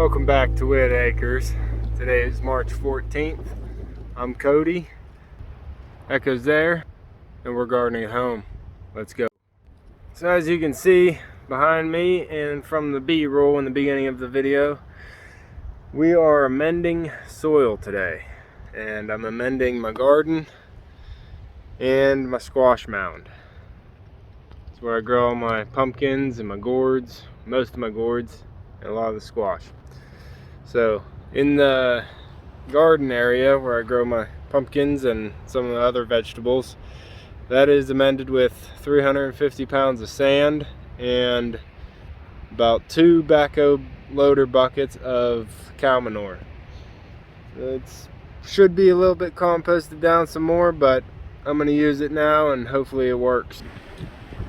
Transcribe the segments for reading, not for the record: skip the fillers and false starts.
Welcome back to Whitt Acres. Today is March 14th. I'm Cody. Echo's there, and we're gardening at home. Let's go. So as you can see behind me and from the B-roll in the beginning of the video, we are amending soil today. And I'm amending my garden and my squash mound. It's where I grow all my pumpkins and my gourds, most of my gourds, and a lot of the squash. So in the garden area where I grow my pumpkins and some of the other vegetables, that is amended with 350 pounds of sand and about 2 backhoe loader buckets of cow manure. It should be a little bit composted down some more, but I'm going to use it now and hopefully it works.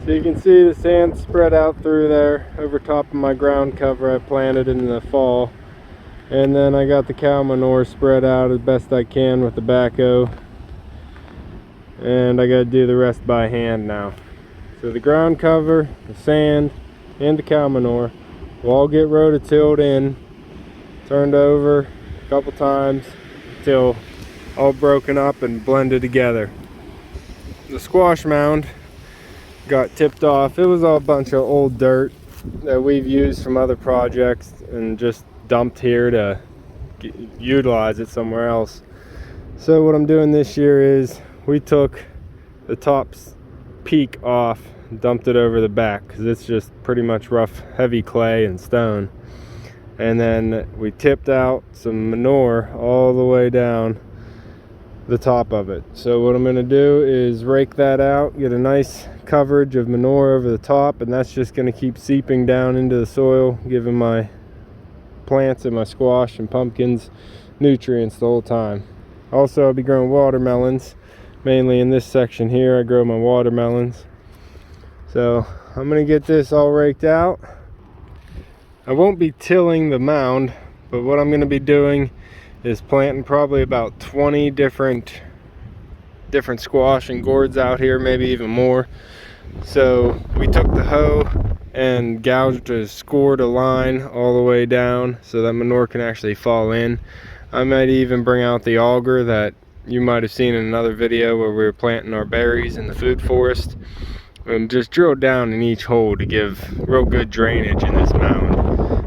So you can see the sand spread out through there over top of my ground cover I planted in the fall. And then I got the cow manure spread out as best I can with the backhoe. And I gotta do the rest by hand now. So the ground cover, the sand, and the cow manure will all get rototilled in, turned over a couple times until all broken up and blended together. The squash mound got tipped off. It was all a bunch of old dirt that we've used from other projects and just dumped here to utilize it somewhere else. So what I'm doing this year is we took the top peak off and dumped it over the back because it's just pretty much rough, heavy clay and stone. And then we tipped out some manure all the way down the top of it. So what I'm going to do is rake that out, get a nice coverage of manure over the top, and that's just going to keep seeping down into the soil, giving my plants and my squash and pumpkins nutrients the whole time. Also, I'll be growing watermelons, mainly in this section here. I grow my watermelons. So I'm going to get this all raked out. I won't be tilling the mound, but what I'm going to be doing is planting probably about 20 different squash and gourds out here, maybe even more. So we took the hoe and scored a line all the way down so that manure can actually fall in. I might even bring out the auger that you might have seen in another video where we were planting our berries in the food forest, and just drill down in each hole to give real good drainage in this mound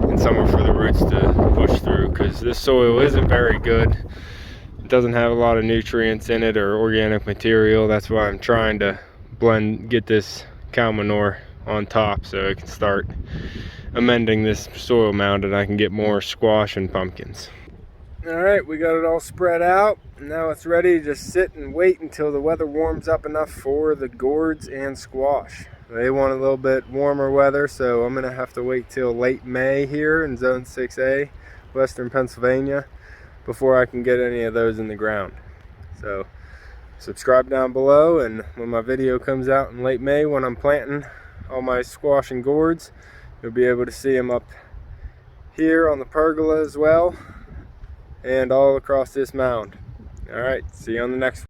and somewhere for the roots to push through, because this soil isn't very good. It doesn't have a lot of nutrients in it or organic material. That's why I'm trying to get this cow manure on top so I can start amending this soil mound and I can get more squash and pumpkins. Alright, we got it all spread out. Now it's ready to just sit and wait until the weather warms up enough for the gourds and squash. They want a little bit warmer weather, so I'm going to have to wait till late May here in Zone 6A, Western Pennsylvania, before I can get any of those in the ground. So subscribe down below, and when my video comes out in late May when I'm planting all my squash and gourds, you'll be able to see them up here on the pergola as well, and all across this mound. Alright, see you on the next one.